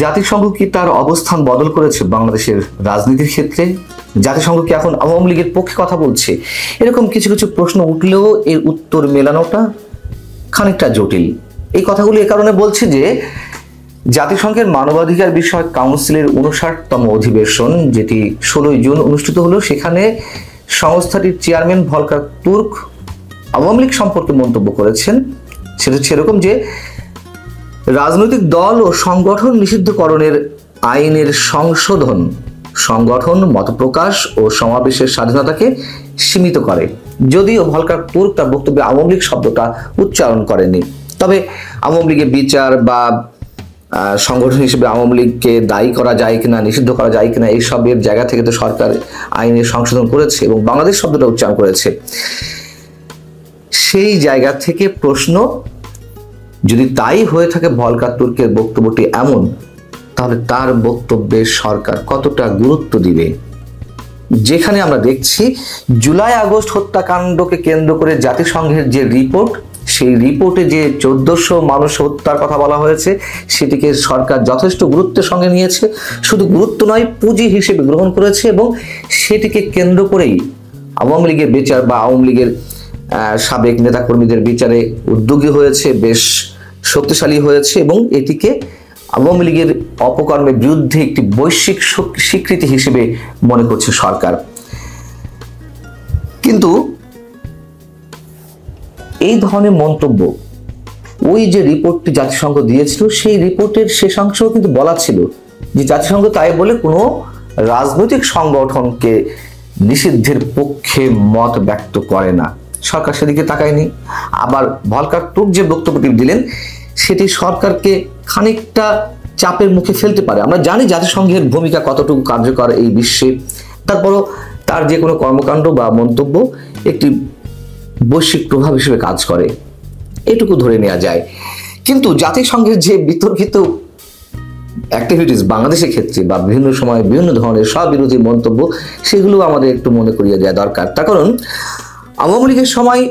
জাতিসংঘ কি তার অবস্থান বদল করেছে বাংলাদেশের রাজনীতির ক্ষেত্রে? জাতিসংঘ কি এখন আওয়ামী লীগের পক্ষে কথা বলছে? এরকম কিছু কিছু প্রশ্ন উঠলেও এর উত্তর মেলানোটা খানিকটা জটিল। এই কথাগুলো এ কারণে বলছি যে জাতিসংঘের মানবাধিকার বিষয়ক কাউন্সিলের 59তম অধিবেশন, যেটি 16 জুন অনুষ্ঠিত হলো, সেখানে সংস্থাটির chairman Volker Turk Awami League সম্পর্কে মন্তব্য করেছেন। সেটা হচ্ছে এরকম যে রাজনৈতিক দল ও সংগঠন নিষিদ্ধকরণের আইনের সংগঠন, মতপ্রকাশ ও সমাবেশের স্বাধীনতাকে সীমিত করে। যদিও ভলকার তুর্ক তার বক্তব্যে আওয়ামী লীগ শব্দটা উচ্চারণ করেনি, তবে আওয়ামী লীগের বিচার বা সংগঠন হিসেবে আওয়ামী লীগকে দায়ী করা যায় কিনা, নিষিদ্ধ করা যায় কিনা, এইসবের জায়গা থেকে তো সরকার আইনের সংশোধন করেছে এবং বাংলাদেশ শব্দটা উচ্চারণ করেছে। সেই জায়গা থেকে প্রশ্ন, যদি তাই হয়ে থাকে ভলকার তুর্কের বক্তব্যটি এমন, তাহলে তার বক্তব্যে সরকার কতটা গুরুত্ব দিবে? যেখানে আমরা দেখছি জুলাই আগস্ট হত্যাকাণ্ডকে কেন্দ্র করে জাতিসংঘের যে রিপোর্ট, সেই রিপোর্টে যে 1400 মানুষ হত্যার কথা বলা হয়েছে, সেটিকে সরকার যথেষ্ট গুরুত্বের সঙ্গে নিয়েছে। শুধু গুরুত্ব নয়, পুঁজি হিসেবে গ্রহণ করেছে এবং সেটিকে কেন্দ্র করেই আওয়ামী লীগের বিচার বা আওয়ামী লীগের সাবেক নেতাকর্মীদের বিচারে উদ্যোগী হয়েছে, বেশ শক্তিশালী হয়েছে এবং এটিকে আওয়ামী লীগের অপকর্মের বিরুদ্ধে একটি বৈশ্বিক স্বীকৃতি হিসেবে মনে করছে সরকার। কিন্তু এই ধরনের মন্তব্য, ওই যে রিপোর্টটি জাতিসংঘ দিয়েছিল, সেই রিপোর্টের শেষাংশেও কিন্তু বলা ছিল যে জাতিসংঘ তাই বলে কোনো রাজনৈতিক সংগঠনকে নিষিদ্ধের পক্ষে মত ব্যক্ত করে না। সরকার সেদিকে তাকায়নি। আবার ভলকার তুর্ক যে বক্তব্যটি দিলেন, সেটি সরকারকে খানিকটা চাপের মুখে ফেলতে পারে। আমরা জানি জাতিসংঘের ভূমিকা কতটুকু কার্যকর এই বিশ্বে, তারপরও তার যে কোনো কর্মকাণ্ড বা মন্তব্য একটি বৈশ্বিক প্রভাব হিসেবে কাজ করে, এটুকু ধরে নেওয়া যায়। কিন্তু জাতিসংঘের যে বিতর্কিত অ্যাক্টিভিটিস বাংলাদেশের ক্ষেত্রে বা বিভিন্ন সময় বিভিন্ন ধরনের স্ববিরোধী মন্তব্য, সেগুলো আমাদের একটু মনে করিয়ে দেওয়া দরকার। তার কারণ আওয়ামী লীগের সময়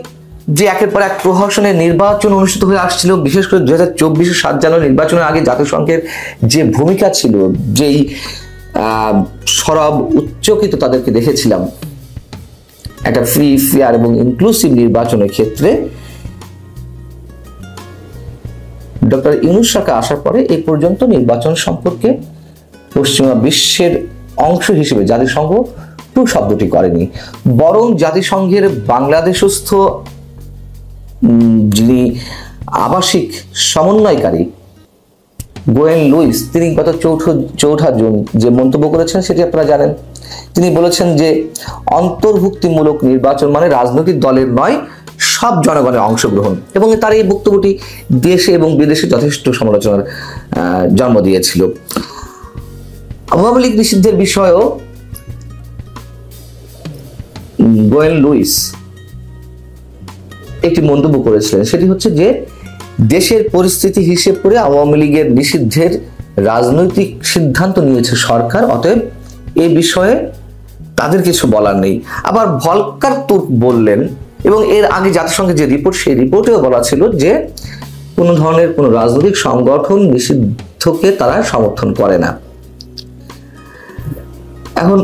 যে একের পর এক প্রহসনের নির্বাচন অনুষ্ঠিত হয়ে আসছিল, বিশেষ করে 2024 7 জানুয়ারি নির্বাচনের আগে জাতিসংঘের যে ভূমিকা ছিল, যেই সরব উচ্চকিত তাদেরকে দেখেছিলাম একটা ফ্রি, ফেয়ার এবং ইনক্লুসিভ নির্বাচনের ক্ষেত্রে, ডক্টর ইউনূস সরকার আসার পরে এই পর্যন্ত নির্বাচন সম্পর্কে পশ্চিমা বিশ্বের অংশ হিসেবে জাতিসংঘ টু শব্দটি করেনি। বরং জাতিসংঘের বাংলাদেশস্থ যিনি আবাসিক সমন্বয়কারী গোয়েন লুইস, তিনি গত 4 জুন যে মন্তব্য করেছেন সেটি আপনারা জানেন। তিনি বলেছেন যে অন্তর্ভুক্তিমূলক নির্বাচন মানে রাজনৈতিক দলের নয়, সব জনগণের অংশগ্রহণ, এবং তার এই বক্তব্যটি দেশে এবং বিদেশে যথেষ্ট সমালোচনার জন্ম দিয়েছিল। আওয়ামী লীগ নিষিদ্ধের বিষয়েও গোয়েন লুইস একটি মন্তব্য করেছিলেন, সেটি হচ্ছে যে দেশের পরিস্থিতি হিসেব করে আওয়ামী লীগের নিষিদ্ধের রাজনৈতিক সিদ্ধান্ত নিয়েছে সরকার, অতএব এই বিষয়ে তাদের কিছু বলার নেই। আবার ভলকার তুর্ক বললেন, এবং এর আগে জাতিসংঘের যে রিপোর্ট, সেই রিপোর্টেও বলা ছিল যে কোনো ধরনের কোনো রাজনৈতিক সংগঠন নিষিদ্ধকে তারা সমর্থন করে না। এখন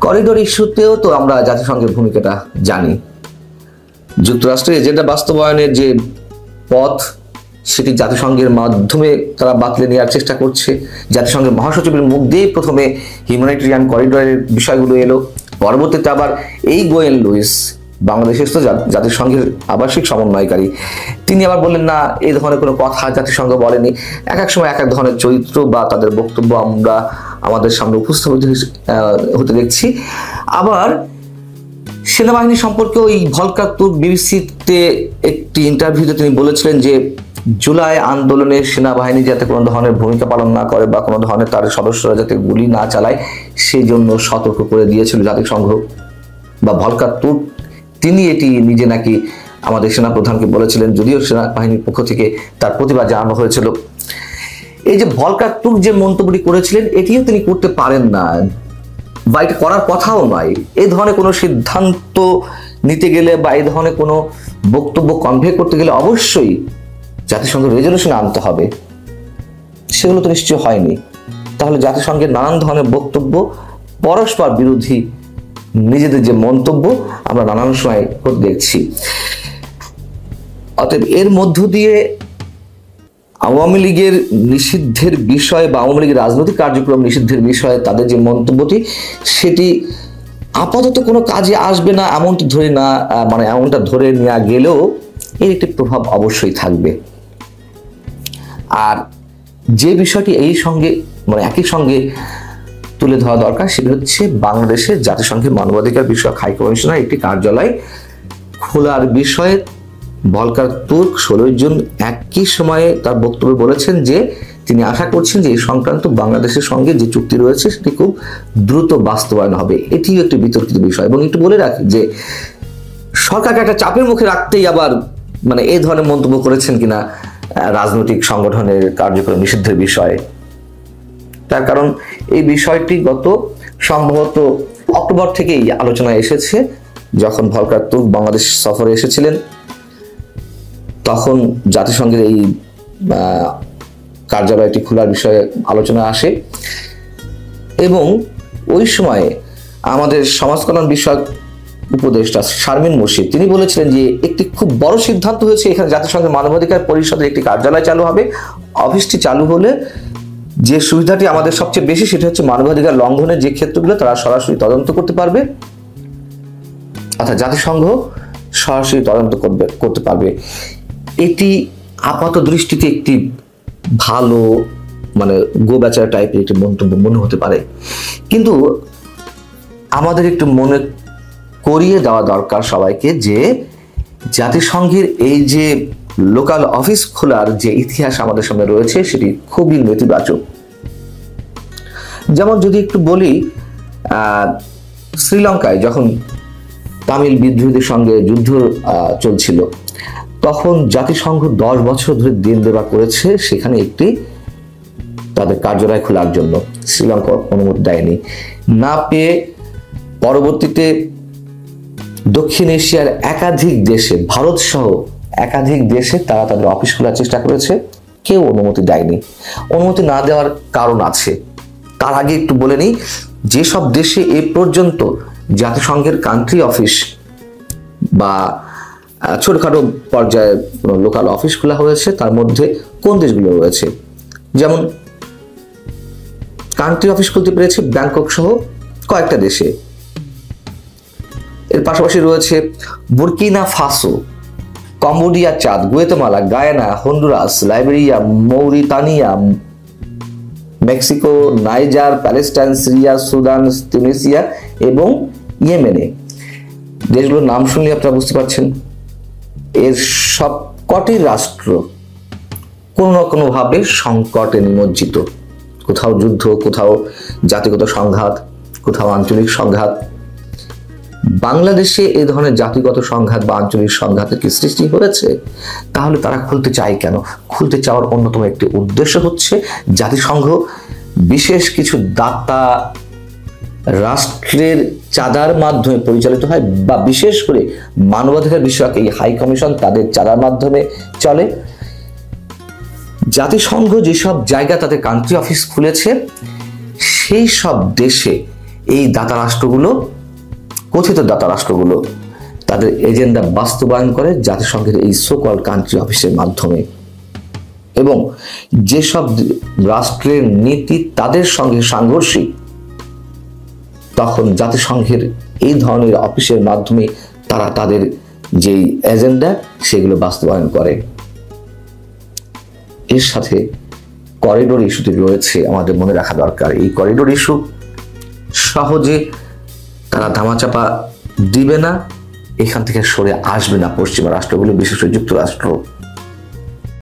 করিডোর ইস্যুতেও তো আমরা জাতিসংঘের ভূমিকাটা জানি। যুক্তরাষ্ট্রের এজেন্ডা বাস্তবায়নের যে পথ, সেটি জাতিসংঘের মাধ্যমে তারা বাতলে নেওয়ার চেষ্টা করছে। জাতিসংঘের মহাসচিবের মুখ দিয়ে প্রথমে হিউম্যানিটেরিয়ান করিডোরের বিষয়গুলো এলো, পরবর্তীতে আবার এই গোয়েন লুইস, বাংলাদেশের তো জাতিসংঘের আবাসিক সমন্বয়কারী, তিনি আবার বললেন না, এই ধরনের কোনো কথা জাতিসংঘ বলেনি। এক এক সময় এক এক ধরনের চরিত্র বা তাদের বক্তব্য আমরা আমাদের সামনে উপস্থাপিত হতে দেখছি। আবার সেনাবাহিনী সম্পর্কেও এই ভলকার তুর্ক বিবিসিতে একটি ইন্টারভিউতে তিনি বলেছিলেন যে জুলাই আন্দোলনে সেনাবাহিনী যাতে কোনো ধরনের ভূমিকা পালন না করে বা কোনো ধরনের তার সদস্যরা যাতে গুলি না চালায়, সেই জন্য সতর্ক করে দিয়েছিল জাতিসংঘ। বা ভলকার তুর্ক তিনি এটি নিজে নাকি আমাদের সেনাপ্রধানকে বলেছিলেন, যদিও সেনাবাহিনীর পক্ষ থেকে তার প্রতিবাদ জানানো হয়েছিল। এই যে ভলকার তুর্ক যে মন্তব্যটি করেছিলেন, এটিও তিনি করতে পারেন না বা এটা করার কথাও নয়। এই ধরনের কোনো সিদ্ধান্ত নিতে গেলে বা এই ধরনের কোনো বক্তব্য কনভে করতে গেলে অবশ্যই জাতিসংঘ রেজলিউশন আনতে হবে। সেগুলো তো নিশ্চয় হয়নি। তাহলে জাতিসংঘের নানান ধরনের বক্তব্য পরস্পর বিরোধী, নিজেদের যে মন্তব্য আমরা নানান সময় হতে দেখছি। অতএব এর মধ্য দিয়ে আওয়ামী লীগের নিষিদ্ধের বিষয়ে বা আওয়ামী লীগের রাজনৈতিক কার্যক্রম নিষিদ্ধের বিষয়ে তাদের যে মন্তব্যটি, সেটি আপাতত কোনো কাজে আসবে না এমনটা ধরে না, মানে এমনটা ধরে নেওয়া গেলেও এর একটি প্রভাব অবশ্যই থাকবে। আর যে বিষয়টি একই সঙ্গে তুলে ধরা দরকার, সেটি হচ্ছে বাংলাদেশের জাতিসংঘের মানবাধিকার বিষয়ক হাই কমিশনার একটি কার্যালয় খোলার বিষয়ে ভলকার তুর্ক 16 জুন একই সময়ে তার বক্তব্যে বলেছেন যে তিনি আশা করছেন যে এই সংক্রান্ত বাংলাদেশের সঙ্গে যে চুক্তি রয়েছে সেটি খুব দ্রুত বাস্তবায়ন হবে। এটিও একটি বিতর্কিত বিষয়। এবং একটু বলে রাখি যে সরকারকে একটা চাপের মুখে রাখতেই আবার এই ধরনের মন্তব্য করেছেন কিনা রাজনৈতিক সংগঠনের কার্যক্রম নিষিদ্ধের বিষয়ে। তার কারণ এই বিষয়টি গত সম্ভবত অক্টোবর থেকেই আলোচনায় এসেছে। যখন ভলকার তুর্ক বাংলাদেশ সফরে এসেছিলেন তখন জাতিসংঘের এই কার্যালয়টি খোলার বিষয়ে আলোচনা আসে এবং ওই সময়ে আমাদের সমাজ কল্যাণ বিষয়ক উপদেষ্টা শারমিন মুর্শিদ তিনি বলেছিলেন যে একটি খুব বড় সিদ্ধান্ত হয়েছে, এখানে জাতিসংঘের মানবাধিকার পরিষদের একটি কার্যালয় চালু হবে। অফিসটি চালু হলে যে সুবিধাটি আমাদের সবচেয়ে বেশি সেটা হচ্ছে মানবাধিকার লঙ্ঘনের যে ক্ষেত্রগুলো তারা সরাসরি তদন্ত করতে পারবে, অর্থাৎ জাতিসংঘ সরাসরি তদন্ত করতে পারবে। এটি আপাত দৃষ্টিতে একটি ভালো গোবেচারা টাইপের একটি মন্তব্য মনে হতে পারে, কিন্তু আমাদের একটু মনে করিয়ে দেওয়া দরকার সবাইকে যে জাতিসংঘের এই যে লোকাল অফিস খোলার যে ইতিহাস আমাদের সামনে রয়েছে সেটি খুবই নেতিবাচক। যেমন যদি একটু বলি, শ্রীলঙ্কায় যখন তামিল বিদ্রোহীদের সঙ্গে যুদ্ধ চলছিল তখন জাতিসংঘ 10 বছর ধরে দিন দেবা করেছে সেখানে একটি তাদের কার্যালয় খোলার জন্য। শ্রীলঙ্কা অনুমতি দেয়নি, না পেয়ে পরবর্তীতে দক্ষিণ এশিয়ার একাধিক দেশে, ভারত সহ একাধিক দেশে তারা তাদের অফিস খোলার চেষ্টা করেছে, কেউ অনুমতি দেয়নি। অনুমতি না দেওয়ার কারণ আছে। তার আগে একটু বলে নিই, যেসব দেশে এ পর্যন্ত জাতিসংঘের কান্ট্রি অফিস বা ছোটখাটো পর্যায়ে লোকাল অফিস খোলা হয়েছে তার মধ্যে কোন দেশগুলো রয়েছে। যেমন কান্ট্রি অফিস খুলতে পেরেছে ব্যাংকক সহ কয়েকটা দেশে। এর পাশাপাশি রয়েছে Burkina Faso, Cambodia, Chad, Guatemala, Guyana, Honduras, Liberia, Mauritania, Mexico, Niger, Palestine, Syria, Sudan, Tunisia এবং ইয়েমেনে। দেশগুলোর নাম শুনলে আপনারা বুঝতে পারছেন এর সবকটি রাষ্ট্র কোনো না কোনোভাবে সংকটে নিমজ্জিত। কোথাও যুদ্ধ, কোথাও জাতিগত সংঘাত, কোথাও আঞ্চলিক সংঘাত। বাংলাদেশে এই ধরনের জাতিগত সংঘাত বা আঞ্চলিক সংঘাতের কি সৃষ্টি হয়েছে? তাহলে তারা খুলতে চায় কেন? খুলতে চাওয়ার অন্যতম একটি উদ্দেশ্য হচ্ছে জাতিসংঘ বিশেষ কিছু দাতা রাষ্ট্রের চাঁদার মাধ্যমে পরিচালিত হয়, বা বিশেষ করে মানবাধিকার বিষয়ক এই হাই কমিশন তাদের চাঁদার মাধ্যমে চলে। জাতিসংঘ যেসব জায়গা তাদের কান্ট্রি অফিস খুলেছে সেই সব দেশে এই দাতা রাষ্ট্রগুলো, কথিত দাতা রাষ্ট্রগুলো তাদের এজেন্ডা বাস্তবায়ন করে জাতিসংঘের এই সোকল কান্ট্রি অফিসের মাধ্যমে। এবং যেসব রাষ্ট্রের নীতি তাদের সঙ্গে সাংঘর্ষিক তখন জাতিসংঘের এই ধরনের অফিসের মাধ্যমে তারা তাদের যেই এজেন্ডা সেগুলো বাস্তবায়ন করে। এর সাথে করিডোর ইস্যুটি রয়েছে, আমাদের মনে রাখা দরকার। এই করিডোর ইস্যু সহজে তারা ধামাচাপা দিবে না, এখান থেকে সরে আসবে না পশ্চিমা রাষ্ট্রগুলো, বিশেষ করে যুক্তরাষ্ট্র।